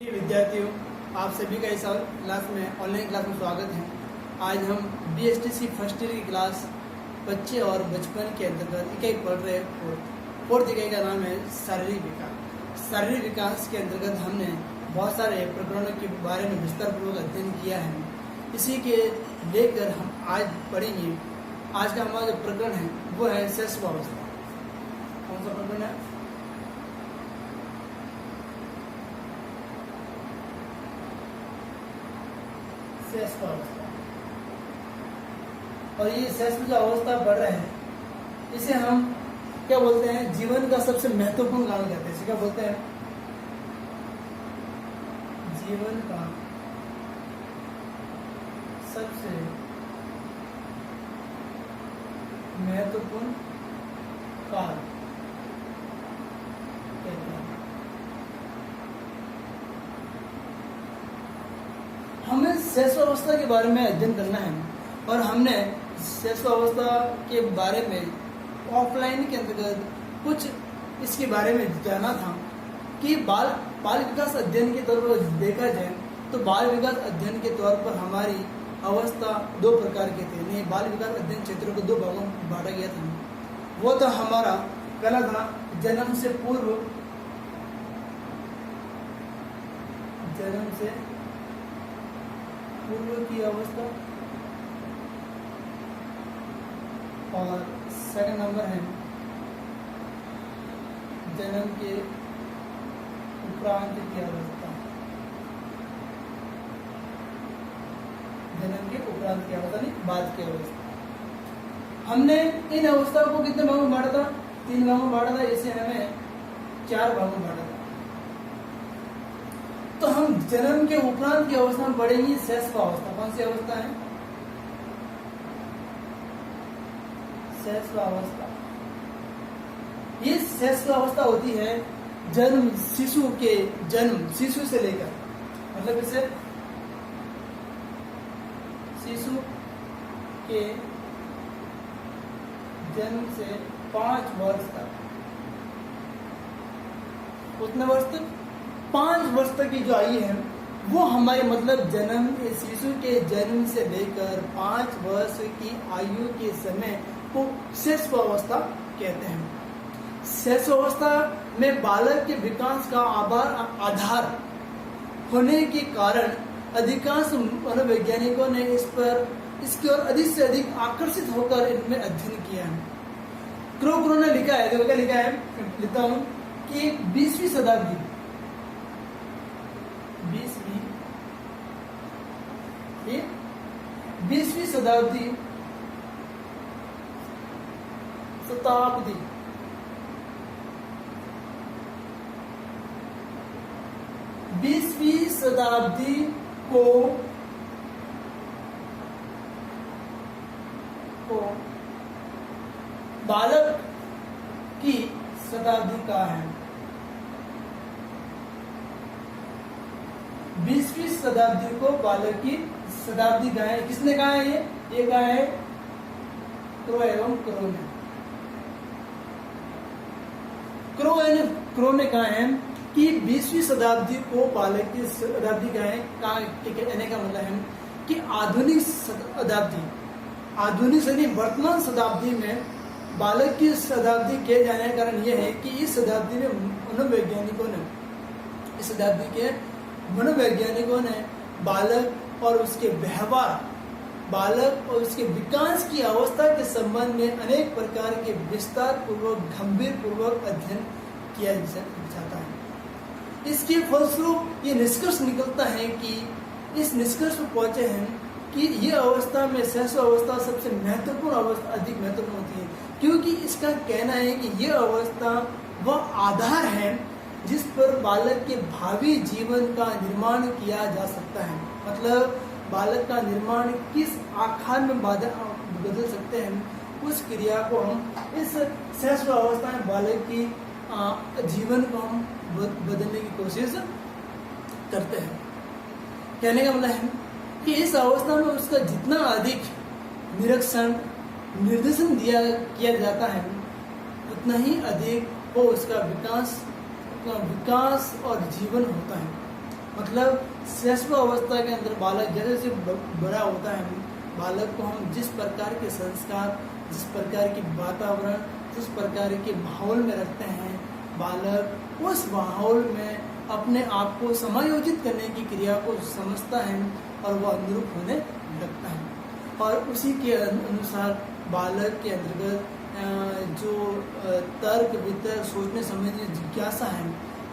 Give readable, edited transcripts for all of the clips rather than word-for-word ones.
विद्यार्थियों, आप सभी का इस क्लास में ऑनलाइन क्लास में स्वागत है। आज हम BSTC फर्स्ट ईयर की क्लास बच्चे और बचपन के अंतर्गत इकाई पढ़ रहे हैं। फोर्थ इकाई का नाम है शारीरिक विकास। शारीरिक विकास के अंतर्गत हमने बहुत सारे प्रकरणों के बारे में विस्तारपूर्वक अध्ययन किया है। इसी के लेकर हम आज पढ़ेंगे। आज का हमारा जो प्रकरण है वो है शैशवावस्था। कौन सा प्रकरण है? शैशवावस्था। और ये शैशव जो अवस्था बढ़ रहे हैं, इसे हम क्या बोलते हैं? जीवन का सबसे महत्वपूर्ण काल कहते हैं। इसे क्या बोलते हैं? जीवन का सबसे महत्वपूर्ण काल कहते हैं। हमें शैशवावस्था के बारे में अध्ययन करना है और हमने शैशवावस्था के बारे में ऑफलाइन के अंतर्गत कुछ इसके बारे में जाना था कि बाल विकास अध्ययन के तौर पर देखा जाए तो बाल विकास अध्ययन के तौर पर हमारी अवस्था दो प्रकार के थे। नहीं, बाल विकास अध्ययन क्षेत्र को दो भागों में बांटा गया था। वो तो हमारा पहला था जन्म से पूर्व की अवस्था, और सेकंड नंबर है जन्म के उपरांत की अवस्था। जन्म के उपरांत की अवस्था नहीं, बाद की अवस्था। हमने इन अवस्था को कितने भागों में बांटा था? 3 भागों में बांटा था। इसे हमें 4 भागों में बांटा था। तो हम जन्म के उपरांत की अवस्था में पढ़ेंगे शैशवावस्था। कौन सी अवस्था है? शैशवावस्था। ये शैशवावस्था होती है जन्म शिशु से लेकर, मतलब इसे शिशु के जन्म से 5 वर्ष तक, उतने वर्ष तक 5 वर्ष तक की जो आयु है वो हमारे मतलब शिशु के जन्म से लेकर 5 वर्ष की आयु के समय को शैशवावस्था कहते हैं। शैशवावस्था में बालक के विकास का आधार होने के कारण अधिकांश मनोवैज्ञानिकों ने इसकी ओर अधिक से अधिक आकर्षित होकर इनमें अध्ययन किया है। क्रो ने लिखा है, देखो क्या लिखा है, लिखता हूं कि 20वीं शताब्दी 20वीं शताब्दी 20वीं शताब्दी को बालक की शताब्दी कहा है। 20वीं शताब्दी को बालक की शताब्दी कहा है। किसने कहा है? ये कहा है क्रो एवं क्रो ने। क्रो ने कहा है कि 20वीं शताब्दी को बालक की शताब्दी कहा है। कहने का मतलब है कि आधुनिक वर्तमान शताब्दी में बालक की शताब्दी के जाने का कारण यह है कि इस शताब्दी में मनोवैज्ञानिकों ने बालक और उसके व्यवहार, बालक और उसके विकास की अवस्था के संबंध में अनेक प्रकार के विस्तार पूर्वक, गंभीर पूर्वक अध्ययन किया जाता है। इसके फलस्वरूप ये निष्कर्ष निकलता है कि इस निष्कर्ष पर पहुंचे हैं कि ये अवस्था में शैशवावस्था सबसे महत्वपूर्ण अवस्था, अधिक महत्वपूर्ण होती है, क्योंकि इसका कहना है कि ये अवस्था वह आधार है जिस पर बालक के भावी जीवन का निर्माण किया जा सकता है। मतलब बालक का निर्माण किस आकार में बदल सकते हैं, उस क्रिया को हम इस शैशवावस्था में बालक की जीवन को हम बदलने की कोशिश करते हैं। कहने का मतलब है कि इस अवस्था में उसका जितना अधिक निरीक्षण, निर्देशन किया जाता है, उतना ही अधिक वो उसका विकास और जीवन होता है। मतलब शैशव अवस्था के अंदर बालक जैसे जैसे बड़ा होता है, बालक को हम जिस प्रकार के संस्कार, जिस प्रकार की वातावरण, जिस प्रकार के माहौल में रखते हैं, बालक उस माहौल में अपने आप को समायोजित करने की क्रिया को समझता है और वह अनुरूप होने लगता है। और उसी के अनुसार बालक के अंतर्गत जो तर्क वितर्क सोचने समझने जिज्ञासा है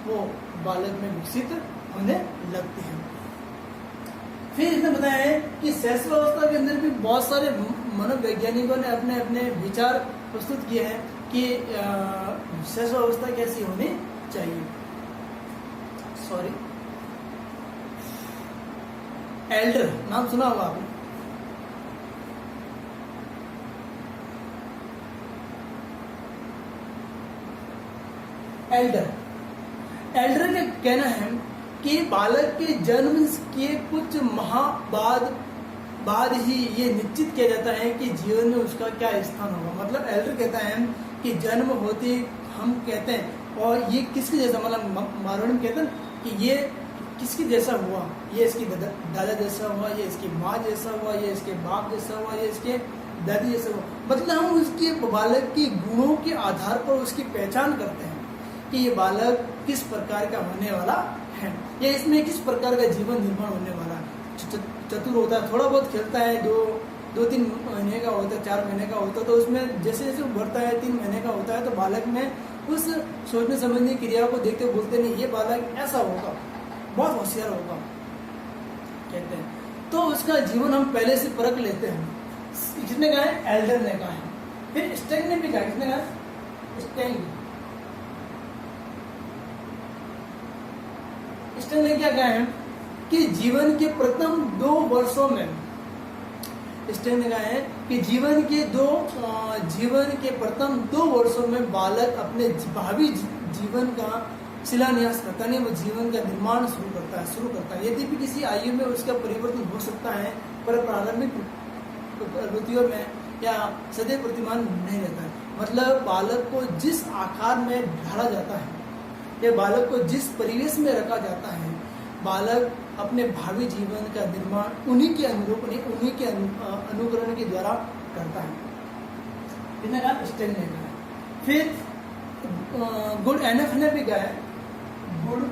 वो बालक में विकसित होने लगती है। फिर इसने बताया है कि शैशव अवस्था के अंदर भी बहुत सारे मनोवैज्ञानिकों ने अपने अपने विचार प्रस्तुत किए हैं कि शैशव अवस्था कैसी होनी चाहिए। एल्डर नाम सुना होगा आपने? एल्डर का कहना है कि बालक के जन्म के कुछ माह बाद ही ये निश्चित किया जाता है कि जीवन में उसका क्या स्थान होगा। मतलब एल्डर कहता है कि जन्म होते हम कहते हैं और ये किसके जैसा, मतलब मारवाड़ी में कहते हैं कि ये किसके जैसा हुआ, ये इसकी दादा जैसा हुआ, ये इसकी माँ जैसा हुआ, ये इसके बाप जैसा हुआ, ये इसके दादी जैसा हुआ। मतलब हम उसके बालक के गुणों के आधार पर उसकी पहचान करते हैं कि ये बालक किस प्रकार का होने वाला है, या इसमें किस प्रकार का जीवन निर्माण होने वाला है। चतुर होता है, थोड़ा बहुत खेलता है, दो तीन महीने का होता है, 4 महीने का होता है, तो उसमें जैसे जैसे बढ़ता है 3 महीने का होता है तो बालक में उस सोचने समझने की क्रिया को देखते बोलते नहीं ये बालक ऐसा होगा, बहुत होशियार होगा कहते हैं। तो उसका जीवन हम पहले से परख लेते हैं। किसने कहा है? एल्डर ने कहा है। फिर स्टेंग ने भी कहा, किसने कहा? स्टेंग ने क्या कहा है कि जीवन के प्रथम 2 वर्षों में, स्टेंग ने कहा है कि जीवन के प्रथम 2 वर्षों में बालक अपने भावी जीवन का शिलान्यास करता नहीं, वो जीवन का निर्माण शुरू करता है। यदि भी किसी आयु में उसका परिवर्तन हो सकता है पर प्रारंभिक प्रवृत्तियों में या सदैव प्रतिमान नहीं रहता है। मतलब बालक को जिस आकार में ढाला जाता है या बालक को जिस परिवेश में रखा जाता है, बालक अपने भावी जीवन का निर्माण उन्हीं के अनुरूप, उन्हीं के अनुकरण के द्वारा करता है। स्टेन ने कहा। फिर गुड एनएफ ने भी कहा है, गुड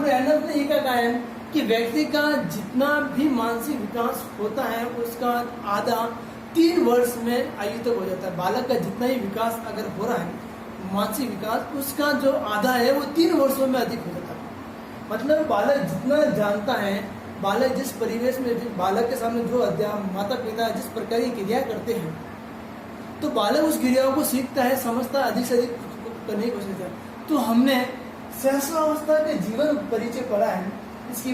एनएफ ने ये कहा है कि व्यक्ति का जितना भी मानसिक विकास होता है उसका आधा 3 वर्ष में आयु तक हो जाता है। बालक का जितना ही विकास अगर हो रहा है मानसिक विकास, उसका जो आधा है वो 3 वर्षों में अधिक हो जाता है। मतलब बालक जितना जानता है, बालक जिस परिवेश में, बालक के सामने जो अध्यापक माता पिता जिस प्रकार की क्रिया करते हैं तो बालक उस क्रियाओं को सीखता है, समझता है, अधिक से अधिक करने की कोशिश करता है। तो हमने शैशवावस्था के जीवन परिचय पढ़ा है। इसकी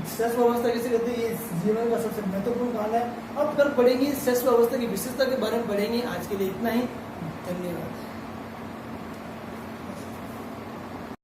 शैशवावस्था कैसे कहते हैं, ये जीवन का सबसे महत्वपूर्ण काल है। अब कल पढ़ेंगे शैशवावस्था की विशेषता के बारे में पढ़ेंगे। आज के लिए इतना ही, धन्यवाद।